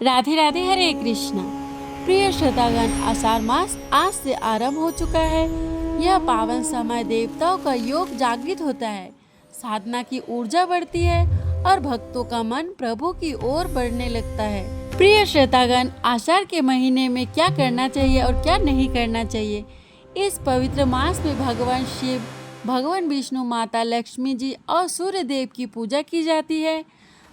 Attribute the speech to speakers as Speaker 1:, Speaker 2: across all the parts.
Speaker 1: राधे राधे, हरे कृष्णा। प्रिय श्रोतागण, आषाढ़ मास आज से आरंभ हो चुका है। यह पावन समय देवताओं का योग जागृत होता है, साधना की ऊर्जा बढ़ती है और भक्तों का मन प्रभु की ओर बढ़ने लगता है। प्रिय श्रोतागण, आषाढ़ के महीने में क्या करना चाहिए और क्या नहीं करना चाहिए? इस पवित्र मास में भगवान शिव, भगवान विष्णु, माता लक्ष्मी जी और सूर्य देव की पूजा की जाती है।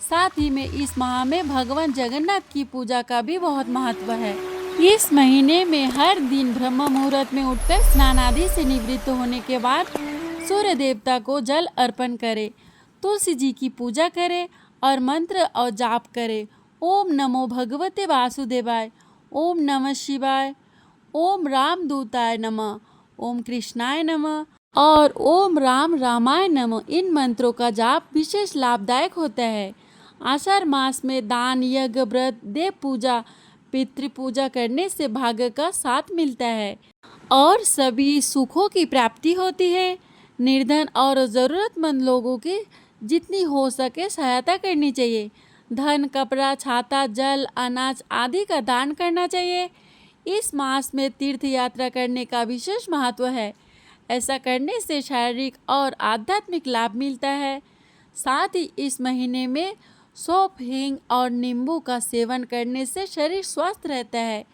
Speaker 1: साथ ही में इस माह में भगवान जगन्नाथ की पूजा का भी बहुत महत्व है। इस महीने में हर दिन ब्रह्म मुहूर्त में उठकर स्नान आदि से निवृत्त होने के बाद सूर्य देवता को जल अर्पण करें, तुलसी जी की पूजा करें और मंत्र और जाप करें। ओम नमो भगवते वासुदेवाय, ओम नमः शिवाय, ओम रामदूताय नमः, ओम कृष्णाय नमः और ओम राम रामाय नमः। इन मंत्रों का जाप विशेष लाभदायक होता है। आषाढ़ मास में दान, यज्ञ, व्रत, देव पूजा, पितृ पूजा करने से भाग्य का साथ मिलता है और सभी सुखों की प्राप्ति होती है। निर्धन और ज़रूरतमंद लोगों की जितनी हो सके सहायता करनी चाहिए। धन, कपड़ा, छाता, जल, अनाज आदि का दान करना चाहिए। इस मास में तीर्थ यात्रा करने का विशेष महत्व है। ऐसा करने से शारीरिक और आध्यात्मिक लाभ मिलता है। साथ ही इस महीने में सौंफ, हींग और नींबू का सेवन करने से शरीर स्वस्थ रहता है।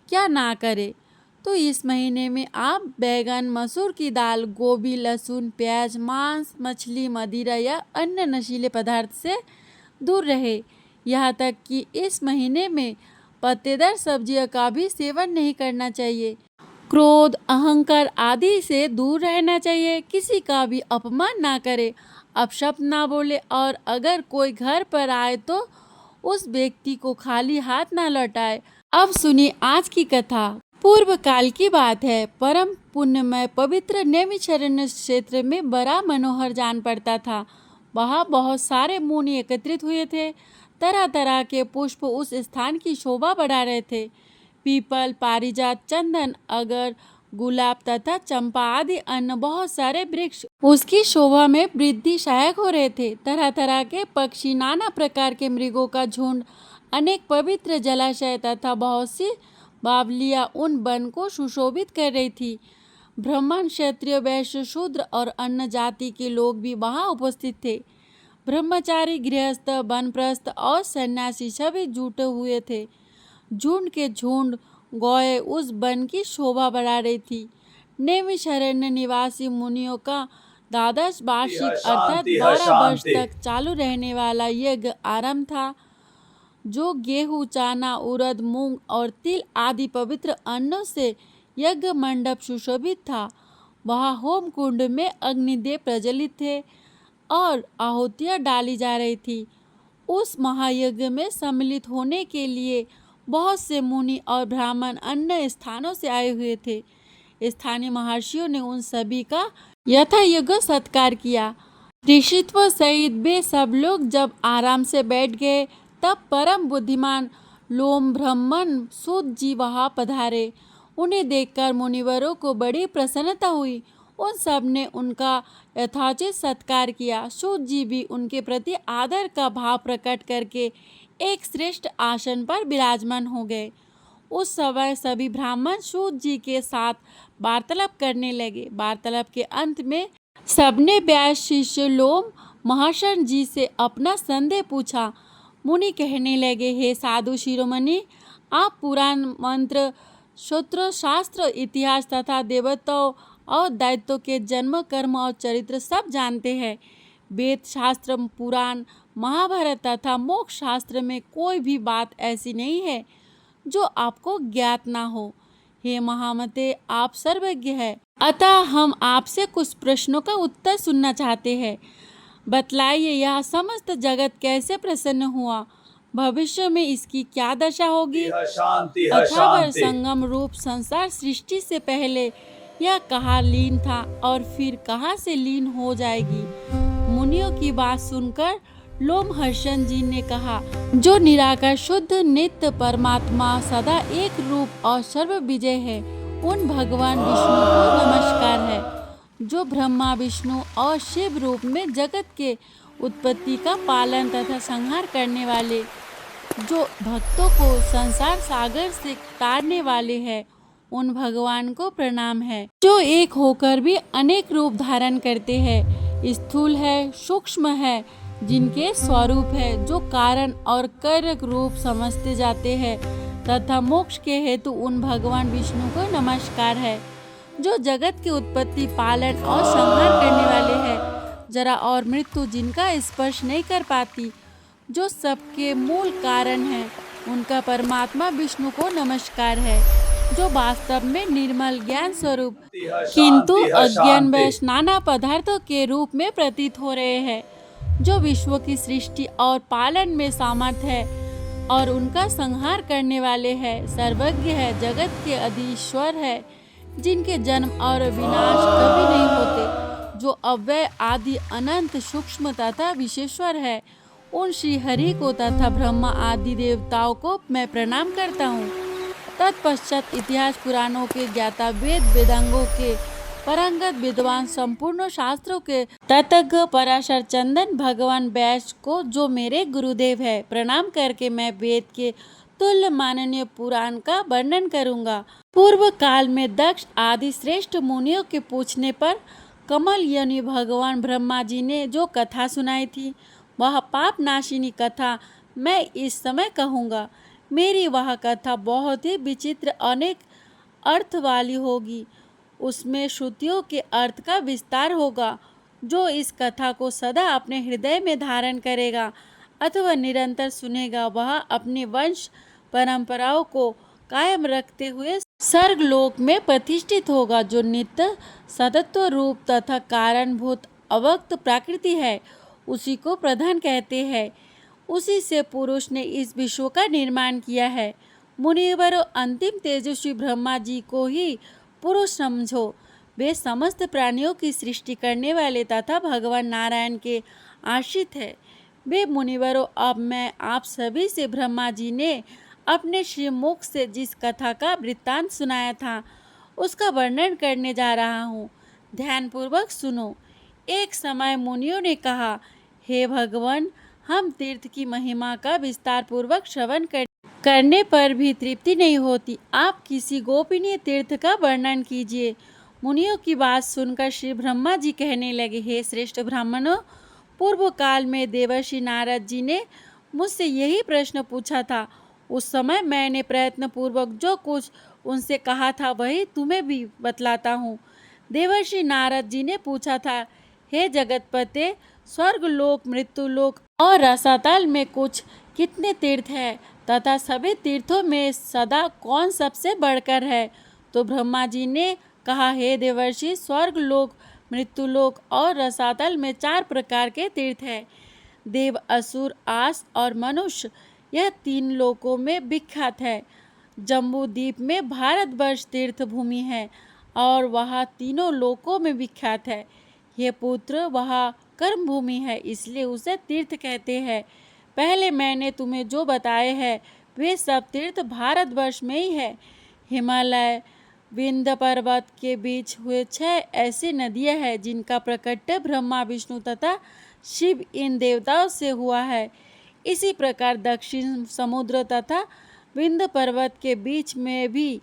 Speaker 1: क्या ना करें? तो इस महीने में आप बैगन, मसूर की दाल, गोभी, लहसुन, प्याज, मांस, मछली, मदिरा या अन्य नशीले पदार्थ से दूर रहे। यहाँ तक कि इस महीने में पत्तेदार सब्जियों का भी सेवन नहीं करना चाहिए। क्रोध, अहंकार आदि से दूर रहना चाहिए। किसी का भी अपमान ना करे, अपशब्द ना बोले और अगर कोई घर पर आए तो उस व्यक्ति को खाली हाथ ना लौटाए। अब सुनिए आज की कथा। पूर्व काल की बात है। परम पुण्यमय पवित्र नैमिषारण्य क्षेत्र में बड़ा मनोहर जान पड़ता था। वहाँ बहुत सारे मुनि एकत्रित हुए थे। तरह तरह के पुष्प उस स्थान की शोभा बढ़ा रहे थे। पीपल, पारिजात, चंदन, अगर, गुलाब तथा चंपा आदि अन्य बहुत सारे वृक्ष उसकी शोभा में वृद्धि सहायक हो रहे थे। तरह तरह के पक्षी, नाना प्रकार के मृगों का झुंड, अनेक पवित्र जलाशय तथा बहुत सी बावलियां उन वन को सुशोभित कर रही थी। ब्राह्मण, क्षत्रिय, वैश्य, शूद्र और अन्य जाति के लोग भी वहां उपस्थित थे। ब्रह्मचारी, गृहस्थ, वानप्रस्थ और सन्यासी सभी जुटे हुए थे। झुंड के झुंड गौएं उस वन की शोभा बढ़ा रही थी। नैमिषारण्य निवासी मुनियों का द्वादश वार्षिक अर्थात 12 वर्ष तक चालू रहने वाला यज्ञ आरंभ था, जो गेहूं, चना, उड़द, मूंग और तिल आदि पवित्र अन्नों से यज्ञ मंडप सुशोभित था। वहाँ होम कुंड में अग्निदेव प्रज्वलित थे और आहुतियाँ डाली जा रही थी। उस महायज्ञ में सम्मिलित होने के लिए बहुत से मुनि और ब्राह्मण अन्य स्थानों से आए हुए थे। स्थानीय महर्षियों ने उन सभी का यथायोग्य सत्कार किया। ऋषित्व सहित वे सब लोग जब आराम से बैठ गए, तब परम बुद्धिमान लोम ब्राह्मण सूत जी वहाँ पधारे। उन्हें देखकर मुनिवरों को बड़ी प्रसन्नता हुई। उन सब ने उनका यथोचित सत्कार किया। सूत जी भी उनके प्रति आदर का भाव प्रकट करके एक श्रेष्ठ आसन पर विराजमान हो गए। उस समय सभी ब्राह्मण सूत जी के साथ वार्तालाप करने लगे। वार्तालाप के अंत में सबने व्यास शिष्य लोम महर्षण जी से अपना संदेह पूछा। मुनि कहने लगे, हे साधु शिरोमणि, आप पुराण, मंत्र, सूत्र, शास्त्र, इतिहास तथा देवताओं और दैत्यों के जन्म, कर्म और चरित्र सब जानते हैं। वेद शास्त्र, पुराण, महाभारत तथा मोक्ष शास्त्र में कोई भी बात ऐसी नहीं है जो आपको ज्ञात ना हो। हे महामते, आप सर्वज्ञ हैं, अतः हम आपसे कुछ प्रश्नों का उत्तर सुनना चाहते हैं। बतलाइए, यह समस्त जगत कैसे प्रसन्न हुआ? भविष्य में इसकी क्या दशा होगी? अथवा संगम रूप संसार सृष्टि से पहले यह कहाँ लीन था और फिर कहाँ से लीन हो जाएगी? मुनियों की बात सुनकर लोमहर्षण जी ने कहा, जो निराकार शुद्ध नित्य परमात्मा सदा एक रूप और सर्व विजय है, उन भगवान विष्णु को नमस्कार है, जो ब्रह्मा, विष्णु और शिव रूप में जगत के उत्पत्ति का पालन तथा संहार करने वाले जो भक्तों को संसार सागर से तारने वाले हैं, उन भगवान को प्रणाम है। जो एक होकर भी अनेक रूप धारण करते हैं, स्थूल है, सूक्ष्म है, जिनके स्वरूप है, जो कारण और कारक रूप समझते जाते हैं तथा मोक्ष के हेतु उन भगवान विष्णु को नमस्कार है। जो जगत की उत्पत्ति, पालन और संहार करने वाले हैं, जरा और मृत्यु जिनका स्पर्श नहीं कर पाती, जो सबके मूल कारण है, उनका परमात्मा विष्णु को नमस्कार है। जो वास्तव में निर्मल ज्ञान स्वरूप किंतु अज्ञान वश नाना पदार्थों के रूप में प्रतीत हो रहे हैं, जो विश्व की सृष्टि और पालन में सामर्थ है और उनका संहार करने वाले हैं, सर्वज्ञ है, जगत के अधीश्वर है, जिनके जन्म और विनाश कभी नहीं होते, जो अव्यय आदि अनंत सूक्ष्म तथा विशेश्वर है, उन श्री हरि को तथा ब्रह्मा आदि देवताओं को मैं प्रणाम करता हूँ। तत्पश्चात इतिहास पुराणों के ज्ञाता, वेद वेदांगों के परंगत विद्वान, संपूर्ण शास्त्रों के तत्ज्ञ पराशर चंदन भगवान व्यास को, जो मेरे गुरुदेव है, प्रणाम करके मैं वेद के तुल्य माननीय पुराण का वर्णन करूंगा। पूर्व काल में दक्ष आदि श्रेष्ठ मुनियों के पूछने पर कमल यानी भगवान ब्रह्मा जी ने जो कथा सुनाई थी, वह पाप नाशिनी कथा मैं इस समय कहूँगा। मेरी वह कथा बहुत ही विचित्र अनेक अर्थ वाली होगी। उसमें श्रुतियों के अर्थ का विस्तार होगा। जो इस कथा को सदा अपने हृदय में धारण करेगा अथवा निरंतर सुनेगा, वह अपने वंश परंपराओं को कायम रखते हुए स्वर्गलोक में प्रतिष्ठित होगा। जो नित्य सतत्व रूप तथा कारणभूत अव्यक्त प्रकृति है, उसी को प्रधान कहते हैं। उसी से पुरुष ने इस विश्व का निर्माण किया है। मुनिवरों, अंतिम तेजस्वी ब्रह्मा जी को ही पुरुष समझो। वे समस्त प्राणियों की सृष्टि करने वाले तथा भगवान नारायण के आश्रित है। वे मुनिवरों, अब मैं आप सभी से ब्रह्मा जी ने अपने श्रीमुख से जिस कथा का वृत्तांत सुनाया था, उसका वर्णन करने जा रहा हूँ। ध्यानपूर्वक सुनो। एक समय मुनियों ने कहा, हे भगवान, हम तीर्थ की महिमा का विस्तार पूर्वक श्रवण करने पर भी तृप्ति नहीं होती। आप किसी गोपनीय तीर्थ का वर्णन कीजिए। मुनियों की बात सुनकर श्री ब्रह्मा जी कहने लगे, हे श्रेष्ठ ब्राह्मणों, पूर्व काल में देवर्षि नारद जी ने मुझसे यही प्रश्न पूछा था। उस समय मैंने प्रयत्न पूर्वक जो कुछ उनसे कहा था, वही तुम्हें भी बतलाता हूँ। देवर्षि नारद जी ने पूछा था, हे जगतपते, स्वर्गलोक, मृत्युलोक और रसातल में कुछ कितने तीर्थ हैं तथा सभी तीर्थों में सदा कौन सबसे बढ़कर है? तो ब्रह्मा जी ने कहा, हे देवर्षि, स्वर्गलोक, मृत्युलोक और रसातल में 4 प्रकार के तीर्थ हैं। देव, असुर, आस और मनुष्य, यह 3 लोकों में विख्यात है। जम्बू द्वीप में भारतवर्ष तीर्थ भूमि है और वह तीनों लोकों में विख्यात है। ये पुत्र, वह कर्म भूमि है, इसलिए उसे तीर्थ कहते हैं। पहले मैंने तुम्हें जो बताए हैं, वे सब तीर्थ भारतवर्ष में ही है। हिमालय, विंध्य पर्वत के बीच हुए 6 ऐसी नदियां हैं, जिनका प्रकट्य ब्रह्मा, विष्णु तथा शिव इन देवताओं से हुआ है। इसी प्रकार दक्षिण समुद्र तथा विंध्य पर्वत के बीच में भी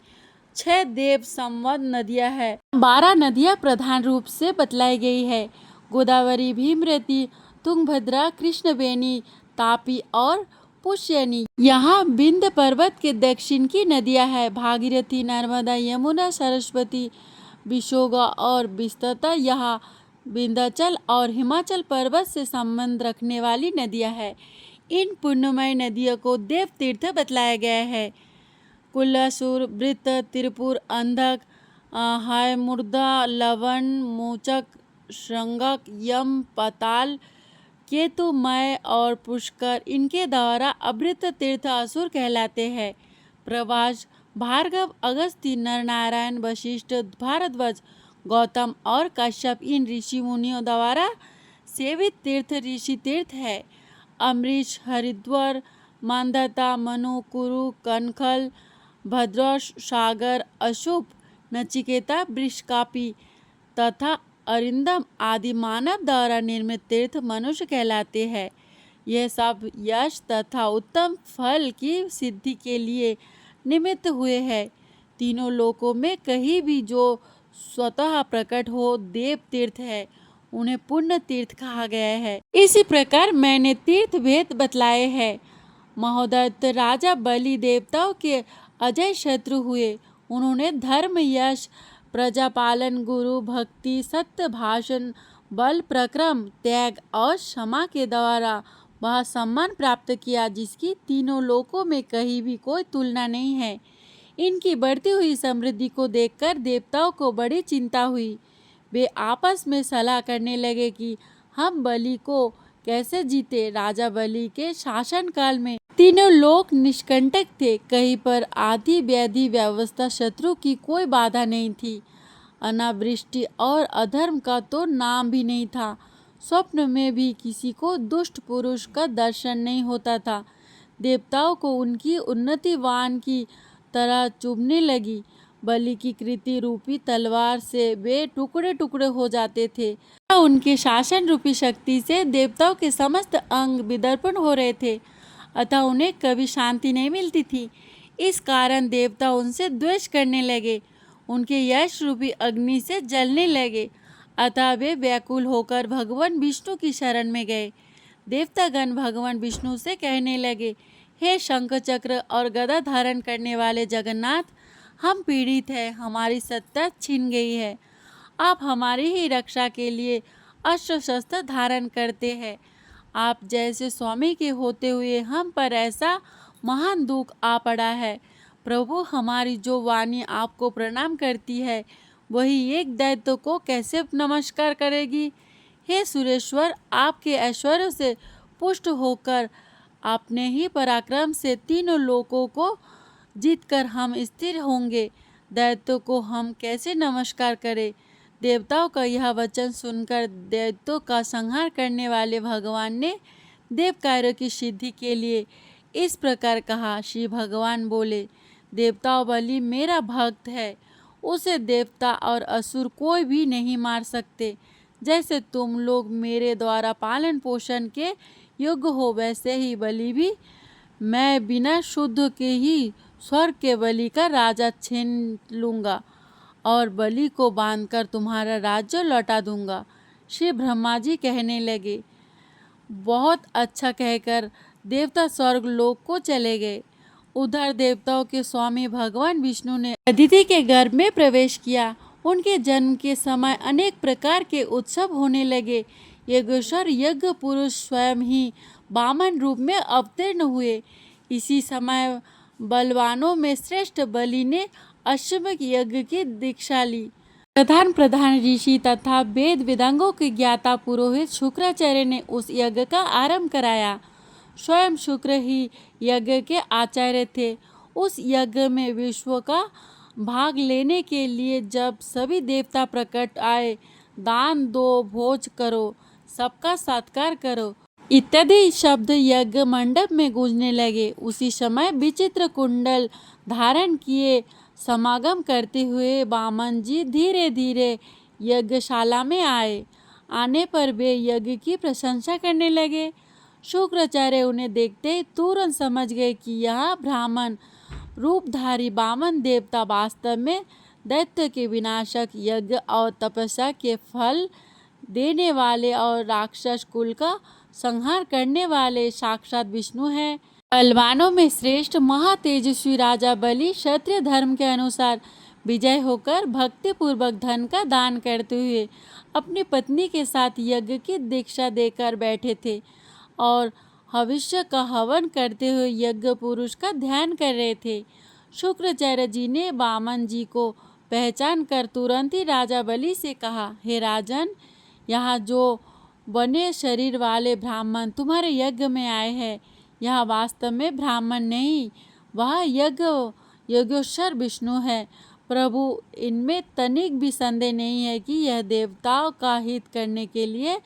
Speaker 1: 6 देव संवद नदियां हैं। 12 नदियां प्रधान रूप से बतलाई गई है। गोदावरी, भीमरती, तुंगभद्रा, कृष्णवेणी, तापी और पुष्यनी। यहाँ विंध्य पर्वत के दक्षिण की नदियाँ हैं। भागीरथी, नर्मदा, यमुना, सरस्वती, विशोगा और विस्तृता। यहाँ विंध्याचल और हिमाचल पर्वत से संबंध रखने वाली नदियाँ हैं। इन पुण्यमय नदियों को देव तीर्थ बतलाया गया है। कुलासुर, वृत्त, त्रिपुर, अंधक, हायमुर्दा, लवण, मोचक, श्रृंगक, यम, पाताल, केतुमय और पुष्कर, इनके द्वारा अवृत तीर्थ असुर कहलाते हैं। प्रवास, भार्गव, अगस्ती, नरनारायण, वशिष्ठ, भारद्वाज, गौतम और कश्यप, इन ऋषि मुनियों द्वारा सेवित तीर्थ ऋषि तीर्थ है। अमरीश, हरिद्वार, मांधाता, मनु, कुरु, कनखल, भद्रश, सागर, अशुभ, नचिकेता, वृषकापी तथा अरिंदम आदि मानव द्वारा निर्मित तीर्थ मनुष्य कहलाते हैं। यह सब यश तथा उत्तम फल की सिद्धि के लिए निमित्त हुए हैं। तीनों लोकों में कहीं भी जो स्वतः प्रकट हो देव तीर्थ है, उन्हें पुण्य तीर्थ कहा गया है। इसी प्रकार मैंने तीर्थ भेद बतलाए हैं। महोदत्त राजा बलि देवताओं के अजय शत्रु हुए। उन्होंने धर्म, यश, प्रजापालन, गुरु भक्ति, सत्य भाषण, बल प्रक्रम, त्याग और क्षमा के द्वारा वह सम्मान प्राप्त किया जिसकी तीनों लोकों में कहीं भी कोई तुलना नहीं है। इनकी बढ़ती हुई समृद्धि को देखकर देवताओं को बड़ी चिंता हुई। वे आपस में सलाह करने लगे कि हम बलि को कैसे जीते। राजा बलि के शासन काल में तीनों लोक निष्कंटक थे। कहीं पर आदि व्याधि व्यवस्था शत्रु की कोई बाधा नहीं थी। अनावृष्टि और अधर्म का तो नाम भी नहीं था। स्वप्न में भी किसी को दुष्ट पुरुष का दर्शन नहीं होता था। देवताओं को उनकी उन्नति वान की तरह चुभने लगी। बलि की कृति रूपी तलवार से वे टुकड़े टुकड़े हो जाते थे। उनके शासन रूपी शक्ति से देवताओं के समस्त अंग विदर्पण हो रहे थे, अतः उन्हें कभी शांति नहीं मिलती थी। इस कारण देवता उनसे द्वेष करने लगे, उनके यश रूपी अग्नि से जलने लगे। अतः वे व्याकुल होकर भगवान विष्णु की शरण में गए। देवतागण भगवान विष्णु से कहने लगे, हे शंख चक्र और गदा धारण करने वाले जगन्नाथ, हम पीड़ित हैं, हमारी सत्ता छिन गई है। आप हमारी ही रक्षा के लिए अस्त्र शस्त्र धारण करते हैं। आप जैसे स्वामी के होते हुए हम पर ऐसा महान दुख आ पड़ा है। प्रभु, हमारी जो वाणी आपको प्रणाम करती है, वही एक दैत्य को कैसे नमस्कार करेगी। हे सुरेश्वर, आपके ऐश्वर्य से पुष्ट होकर अपने ही पराक्रम से तीनों लोकों को जीतकर हम स्थिर होंगे। दैत्यों को हम कैसे नमस्कार करें। देवताओं का यह वचन सुनकर दैत्यों का संहार करने वाले भगवान ने देव कार्यों की सिद्धि के लिए इस प्रकार कहा। श्री भगवान बोले, देवताओं, बलि मेरा भक्त है, उसे देवता और असुर कोई भी नहीं मार सकते। जैसे तुम लोग मेरे द्वारा पालन पोषण के योग्य हो, वैसे ही बलि भी। मैं बिना शुद्ध के ही स्वर्ग के बलि का राजा छीन लूँगा और बलि को बांधकर तुम्हारा राज्य लौटा दूंगा। श्री ब्रह्मा जी कहने लगे। बहुत अच्छा कहकर देवता स्वर्ग लोक को चले गए। उधर देवताओं के स्वामी भगवान विष्णु ने अदिति के गर्भ में प्रवेश किया। उनके जन्म के समय अनेक प्रकार के उत्सव होने लगे। यज्ञेश्वर यज्ञ पुरुष स्वयं ही वामन रूप में अवतीर्ण हुए। इसी समय बलवानों में श्रेष्ठ बलि ने अश्वमेध यज्ञ की दीक्षा ली। प्रधान ऋषि तथा वेद वेदांगों के ज्ञाता पुरोहित शुक्राचार्य ने उस यज्ञ का आरंभ कराया। स्वयं शुक्र ही यज्ञ के आचार्य थे। उस यज्ञ में विश्व का भाग लेने के लिए जब सभी देवता प्रकट आए, दान दो, भोज करो, सबका सत्कार करो इत्यादि शब्द यज्ञ मंडप में गूंजने लगे। उसी समय विचित्र कुंडल धारण किए समागम करते हुए वामन जी धीरे धीरे यज्ञशाला में आए। आने पर वे यज्ञ की प्रशंसा करने लगे। शुक्राचार्य उन्हें देखते ही तुरंत समझ गए कि यह ब्राह्मण रूपधारी वामन देवता वास्तव में दैत्य के विनाशक, यज्ञ और तपस्या के फल देने वाले और राक्षस कुल का संहार करने वाले साक्षात विष्णु हैं। बलवानों में श्रेष्ठ महातेजस्वी राजा बलि क्षत्रिय धर्म के अनुसार विजय होकर भक्ति पूर्वक धन का दान करते हुए अपनी पत्नी के साथ यज्ञ की दीक्षा देकर बैठे थे और भविष्य का हवन करते हुए यज्ञ पुरुष का ध्यान कर रहे थे। शुक्राचार्य जी ने वामन जी को पहचान कर तुरंत ही राजा बलि से कहा, हे राजन, यहाँ जो बने शरीर वाले ब्राह्मण तुम्हारे यज्ञ में आए हैं, यह वास्तव में ब्राह्मण नहीं, वह यज्ञेश्वर विष्णु है। प्रभु, इनमें तनिक भी संदेह नहीं है कि यह देवताओं का हित करने के लिए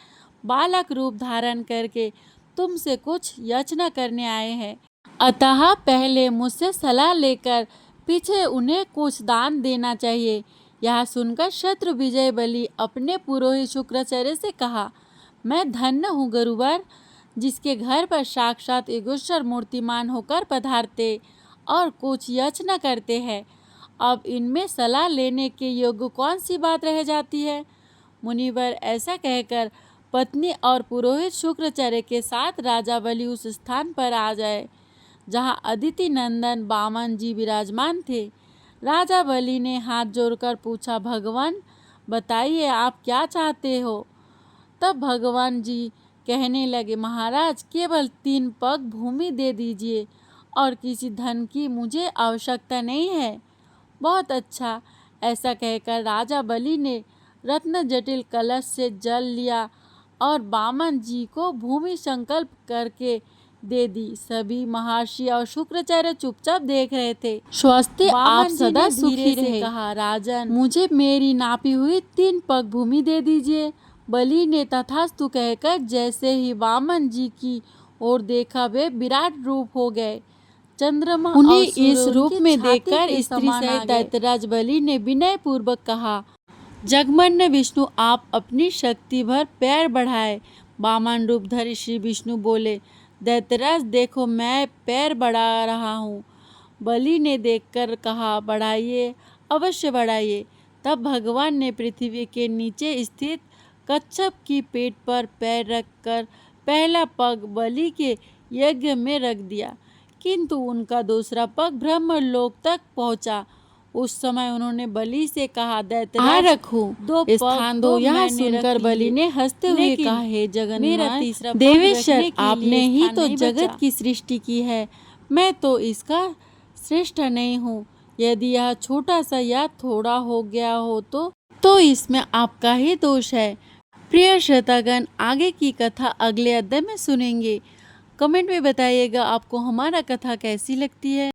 Speaker 1: बालक रूप धारण करके तुमसे कुछ याचना करने आए हैं। अतः पहले मुझसे सलाह लेकर पीछे उन्हें कुछ दान देना चाहिए। यह सुनकर शत्रु विजय बलि अपने पुरोहित शुक्राचार्य से कहा, मैं धन्य हूँ गुरुवर, जिसके घर पर साक्षात योगेश्वर मूर्तिमान होकर पधारते और कुछ याचना करते हैं। अब इनमें सलाह लेने के योग्य कौन सी बात रह जाती है। मुनिवर ऐसा कहकर पत्नी और पुरोहित शुक्राचार्य के साथ राजा बलि उस स्थान पर आ जाए जहां अदिति नंदन वामन जी विराजमान थे। राजा बलि ने हाथ जोड़कर पूछा, भगवान बताइए आप क्या चाहते हो। तब भगवान जी कहने लगे, महाराज केवल 3 पग भूमि दे दीजिए और किसी धन की मुझे आवश्यकता नहीं है। बहुत अच्छा। ऐसा कहकर राजा बलि ने रत्न जटिल कलश से जल लिया और वामन जी को भूमि संकल्प करके दे दी। सभी महर्षि और शुक्राचार्य चुपचाप देख रहे थे। स्वस्ति, आप सदा सुखी रहे। कहा, राजन मुझे मेरी नापी हुई 3 पग भूमि दे दीजिए। बलि ने तथास्तु कहकर जैसे ही वामन जी की ओर देखा वे विराट रूप हो गए। चंद्रमा उन्हें इस रूप में देखकर स्त्री सहित दैत्यराज बलि ने विनय पूर्वक कहा, जगमग्न विष्णु आप अपनी शक्ति भर पैर बढ़ाए। वामन रूपधारी श्री विष्णु बोले, दैत्यराज देखो मैं पैर बढ़ा रहा हूँ। बलि ने देखकर कहा, बढ़ाइए, अवश्य बढ़ाइए। तब भगवान ने पृथ्वी के नीचे स्थित कच्छप की पेट पर पैर रखकर पहला पग बलि के यज्ञ में रख दिया, किंतु उनका दूसरा पग ब्रह्मलोक तक पहुंचा। उस समय उन्होंने बलि से कहा, दैत्यराज रखो, 2 स्थान दो। यहाँ सुनकर बलि ने हंसते हुए कहा, हे जगन्नाथ देवेश्वर, आपने ही तो जगत की सृष्टि की है, मैं तो इसका श्रेष्ठ नहीं हूँ। यदि यह छोटा सा या थोड़ा हो गया हो तो इसमें आपका ही दोष है। प्रिय श्रोतागण, आगे की कथा अगले अध्याय में सुनेंगे। कमेंट में बताइएगा आपको हमारा कथा कैसी लगती है।